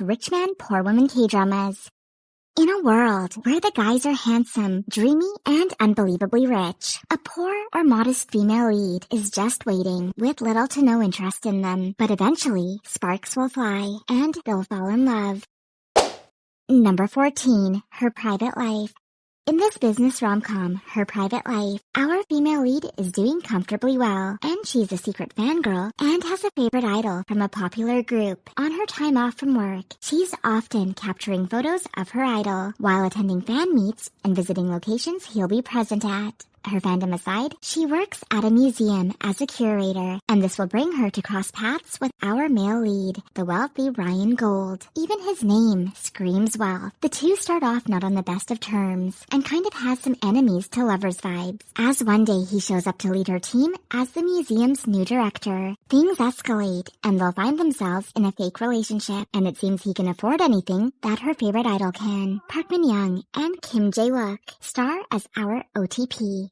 Rich Man, Poor Woman K-dramas. In a world where the guys are handsome, dreamy, and unbelievably rich, a poor or modest female lead is just waiting with little to no interest in them. But eventually, sparks will fly, and they'll fall in love. Number 14. Her Private Life. In this business rom-com, Her Private Life, our female lead is doing comfortably well, and she's a secret fangirl and has a favorite idol from a popular group. On her time off from work, she's often capturing photos of her idol while attending fan meets and visiting locations he'll be present at. Her fandom aside, she works at a museum as a curator, and this will bring her to cross paths with our male lead, the wealthy Ryan Gold. Even his name screams wealth. The two start off not on the best of terms, and kind of has some enemies to lovers vibes. As one day he shows up to lead her team as the museum's new director, things escalate, and they'll find themselves in a fake relationship, and it seems he can afford anything that her favorite idol can. Park Min-young and Kim Jae-wook star as our OTP.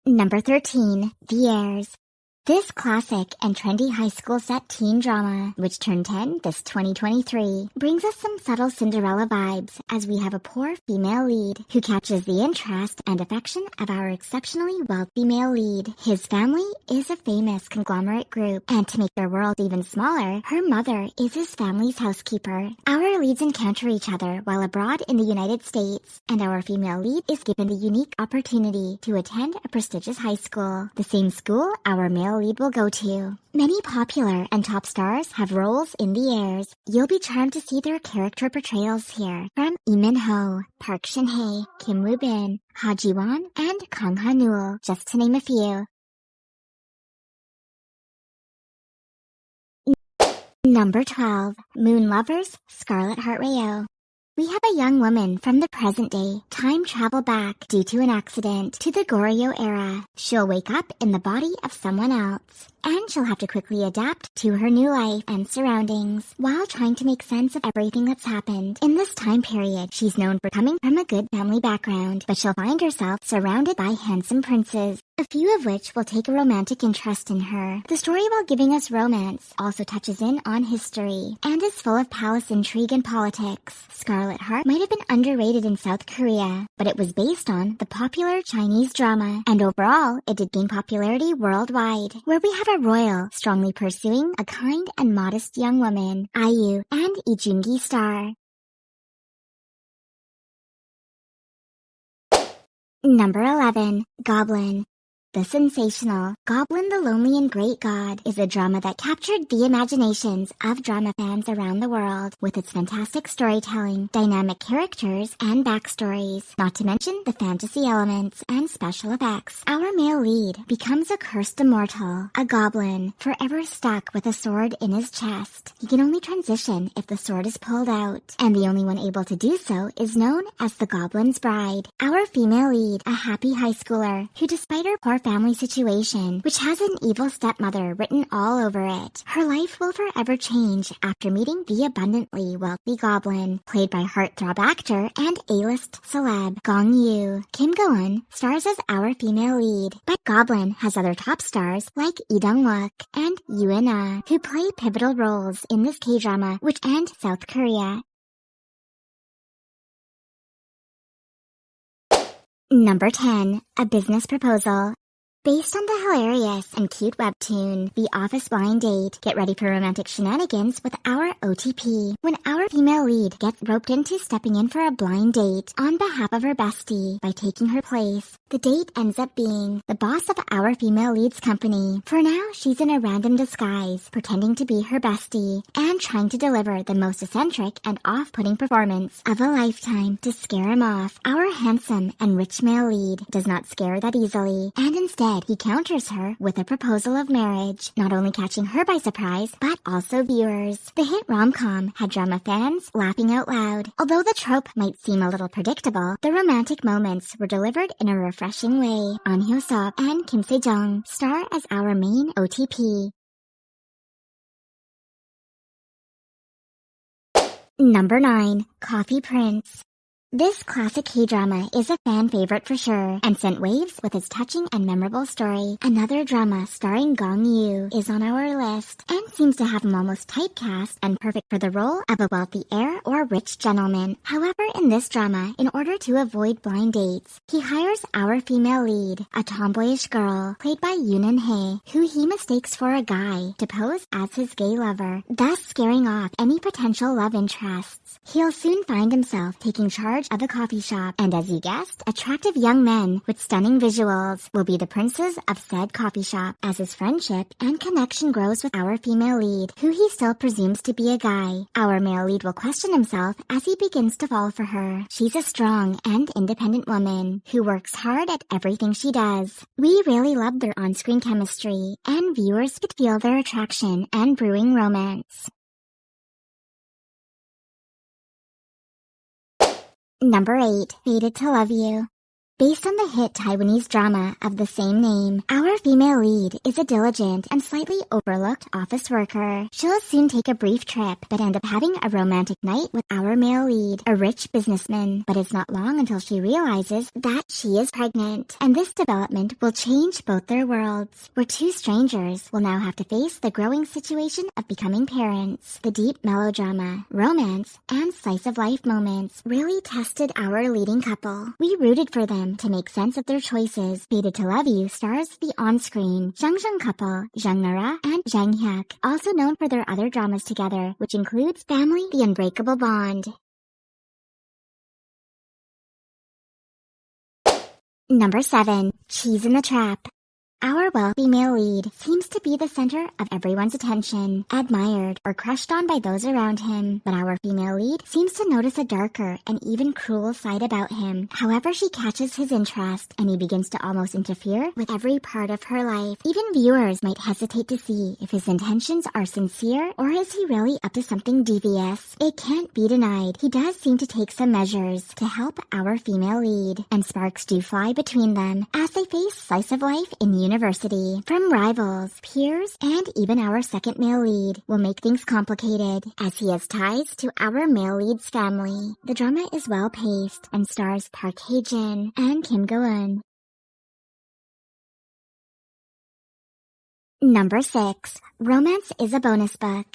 Number 13. The Heirs. This classic and trendy high school set teen drama, which turned 10 this 2023, brings us some subtle Cinderella vibes as we have a poor female lead who catches the interest and affection of our exceptionally wealthy male lead. His family is a famous conglomerate group, and to make their world even smaller, her mother is his family's housekeeper. Our leads encounter each other while abroad in the United States, and our female lead is given the unique opportunity to attend a prestigious high school, the same school our male lead will go to. Many popular and top stars have roles in The Heirs. You'll be charmed to see their character portrayals here, from Lee Min-ho, Park Shin-hye, Kim Woo-bin, Ha Ji-won, and Kang Ha-neul, just to name a few. Number 12. Moon Lovers, Scarlet Ryeo. We have a young woman from the present day time travel back due to an accident to the Goryeo era. She'll wake up in the body of someone else, and she'll have to quickly adapt to her new life and surroundings while trying to make sense of everything that's happened. In this time period, she's known for coming from a good family background, but she'll find herself surrounded by handsome princes, a few of which will take a romantic interest in her. The story, while giving us romance, also touches in on history and is full of palace intrigue and politics. Scarlet Heart might have been underrated in South Korea, but it was based on the popular Chinese drama, and overall, it did gain popularity worldwide, where we have a royal strongly pursuing a kind and modest young woman, IU, and Lee Joon-gi star. Number 11. Goblin. The sensational Goblin the Lonely and Great God is a drama that captured the imaginations of drama fans around the world with its fantastic storytelling, dynamic characters, and backstories, not to mention the fantasy elements and special effects. Our male lead becomes a cursed immortal, a goblin, forever stuck with a sword in his chest. He can only transition if the sword is pulled out, and the only one able to do so is known as the Goblin's Bride. Our female lead, a happy high schooler who, despite her poor family situation, which has an evil stepmother written all over it, her life will forever change after meeting the abundantly wealthy Goblin, played by heartthrob actor and A-list celeb Gong Yoo. Kim Go-eun stars as our female lead, but Goblin has other top stars like Lee Dong-wook and Yoo In-ah, who play pivotal roles in this K-drama, which and South Korea. Number 10. A Business Proposal. Based on the hilarious and cute webtoon, The Office Blind Date, get ready for romantic shenanigans with our OTP. When our female lead gets roped into stepping in for a blind date on behalf of her bestie by taking her place, the date ends up being the boss of our female lead's company. For now, she's in a random disguise, pretending to be her bestie, and trying to deliver the most eccentric and off-putting performance of a lifetime to scare him off. Our handsome and rich male lead does not scare that easily, and instead he counters her with a proposal of marriage, not only catching her by surprise, but also viewers. The hit rom-com had drama fans laughing out loud. Although the trope might seem a little predictable, the romantic moments were delivered in a refreshing way. An Hyo-seop and Kim Se-jung star as our main OTP. Number 9. Coffee Prince. This classic K-drama is a fan favorite for sure, and sent waves with its touching and memorable story. Another drama starring Gong Yoo is on our list, and seems to have him almost typecast and perfect for the role of a wealthy heir or rich gentleman. However, in this drama, in order to avoid blind dates, he hires our female lead, a tomboyish girl, played by Yoon Hae, who he mistakes for a guy, to pose as his gay lover, thus scaring off any potential love interests. He'll soon find himself taking charge of a coffee shop, and as you guessed, attractive young men with stunning visuals will be the princes of said coffee shop, as his friendship and connection grows with our female lead, who he still presumes to be a guy. Our male lead will question himself as he begins to fall for her. She's a strong and independent woman who works hard at everything she does. We really loved their on-screen chemistry, and viewers could feel their attraction and brewing romance. Number 8. Fated to Love You. Based on the hit Taiwanese drama of the same name, our female lead is a diligent and slightly overlooked office worker. She'll soon take a brief trip, but end up having a romantic night with our male lead, a rich businessman. But it's not long until she realizes that she is pregnant, and this development will change both their worlds, where two strangers will now have to face the growing situation of becoming parents. The deep melodrama, romance, and slice-of-life moments really tested our leading couple. We rooted for them to make sense of their choices. Fated to Love You stars the on-screen Jang couple, Jang Nara and Jang Hyuk, also known for their other dramas together, which includes Family: The Unbreakable Bond. Number 7. Cheese in the Trap. Our wealthy male lead seems to be the center of everyone's attention, admired or crushed on by those around him, but our female lead seems to notice a darker and even cruel side about him. However, she catches his interest, and he begins to almost interfere with every part of her life. Even viewers might hesitate to see if his intentions are sincere, or is he really up to something devious. It can't be denied, he does seem to take some measures to help our female lead, and sparks do fly between them as they face slice of life in university. From rivals, peers, and even our second male lead will make things complicated, as he has ties to our male lead's family. The drama is well paced and stars Park Hae-jin and Kim Go-eun. Number 6. Romance is a Bonus Book.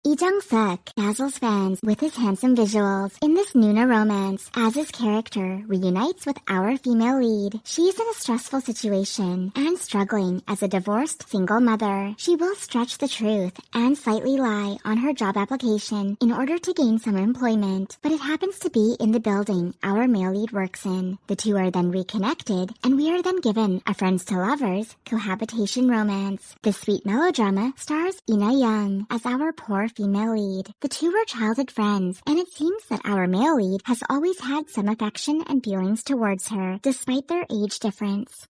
Lee Jung-suk dazzles fans with his handsome visuals in this Nuna romance, as his character reunites with our female lead. She's in a stressful situation and struggling as a divorced single mother. She will stretch the truth and slightly lie on her job application in order to gain some employment, but it happens to be in the building our male lead works in. The two are then reconnected, and we are then given a friends to lovers cohabitation romance. This sweet melodrama stars Ina Young as our poor female lead. The two were childhood friends, and it seems that our male lead has always had some affection and feelings towards her, despite their age difference.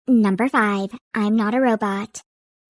Number 5. I'm Not a Robot.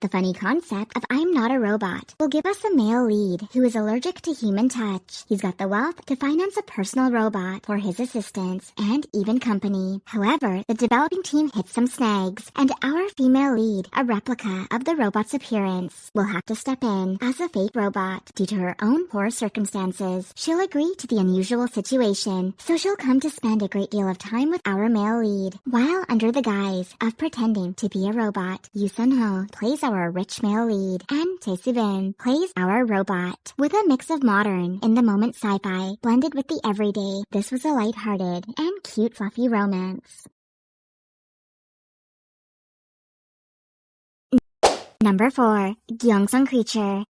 The funny concept of I'm Not a Robot will give us a male lead who is allergic to human touch. He's got the wealth to finance a personal robot for his assistance and even company. However, the developing team hits some snags, and our female lead, a replica of the robot's appearance, will have to step in as a fake robot due to her own poor circumstances. She'll agree to the unusual situation, so she'll come to spend a great deal of time with our male lead, while under the guise of pretending to be a robot. Yoo Sun-ho plays our rich male lead, and Tae Soo-bin plays our robot. With a mix of modern, in-the-moment sci-fi blended with the everyday, this was a lighthearted and cute fluffy romance. Number 4. Gyeongseong Creature.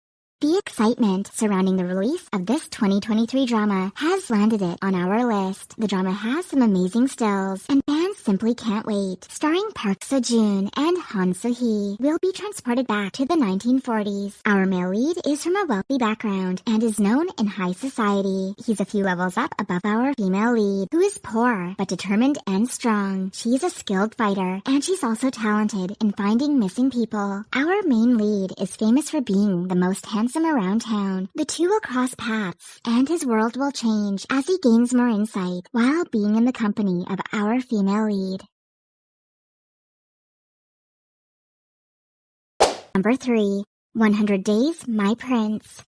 The excitement surrounding the release of this 2023 drama has landed it on our list. The drama has some amazing stills, and fans simply can't wait. Starring Park Seo-joon and Han Soo-hee, we'll be transported back to the 1940s. Our male lead is from a wealthy background and is known in high society. He's a few levels up above our female lead, who is poor but determined and strong. She's a skilled fighter, and she's also talented in finding missing people. Our main lead is famous for being the most handsome around town. The two will cross paths, and his world will change as he gains more insight while being in the company of our female lead. Number 3. 100 Days, My Prince.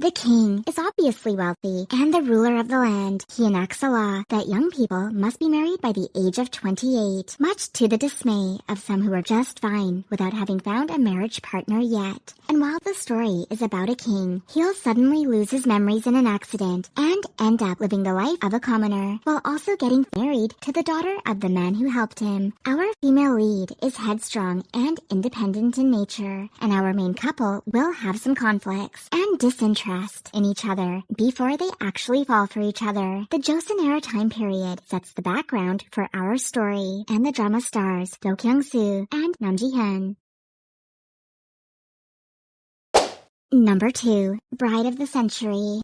The king is obviously wealthy and the ruler of the land. He enacts a law that young people must be married by the age of 28, much to the dismay of some who are just fine without having found a marriage partner yet. And while the story is about a king, he'll suddenly lose his memories in an accident and end up living the life of a commoner, while also getting married to the daughter of the man who helped him. Our female lead is headstrong and independent in nature, and our main couple will have some conflicts and disinterest in each other before they actually fall for each other. The Joseon era time period sets the background for our story, and the drama stars Do Kyung-soo and Nam Ji-hyun. Number 2. Bride of the Century.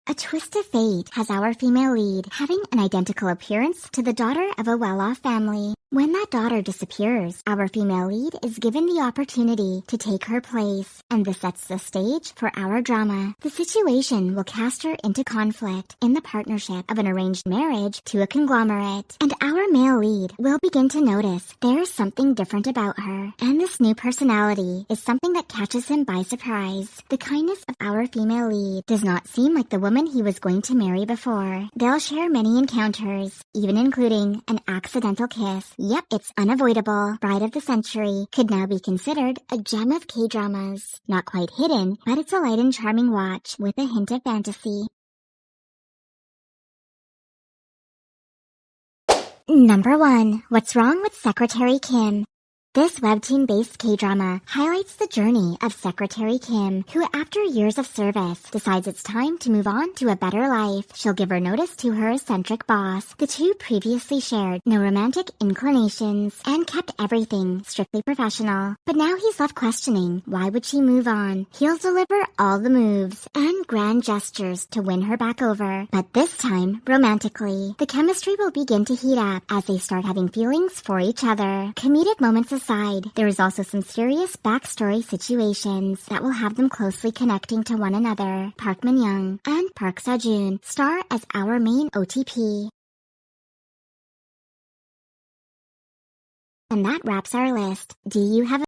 A twist of fate has our female lead having an identical appearance to the daughter of a well-off family. When that daughter disappears, our female lead is given the opportunity to take her place, and this sets the stage for our drama. The situation will cast her into conflict in the partnership of an arranged marriage to a conglomerate, and our male lead will begin to notice there's something different about her, and this new personality is something that catches him by surprise. The kindness of our female lead does not seem like the woman he was going to marry before. They'll share many encounters, even including an accidental kiss. Yep, it's unavoidable. Bride of the Century could now be considered a gem of K-dramas. Not quite hidden, but it's a light and charming watch with a hint of fantasy. Number 1. What's Wrong with Secretary Kim? This webtoon-based K-drama highlights the journey of Secretary Kim, who after years of service decides it's time to move on to a better life. She'll give her notice to her eccentric boss. The two previously shared no romantic inclinations and kept everything strictly professional. But now he's left questioning, why would she move on? He'll deliver all the moves and grand gestures to win her back over, but this time romantically. The chemistry will begin to heat up as they start having feelings for each other. Comedic moments aside, there is also some serious backstory situations that will have them closely connecting to one another. Park Min-young and Park Seo-joon star as our main OTP. And that wraps our list. Do you have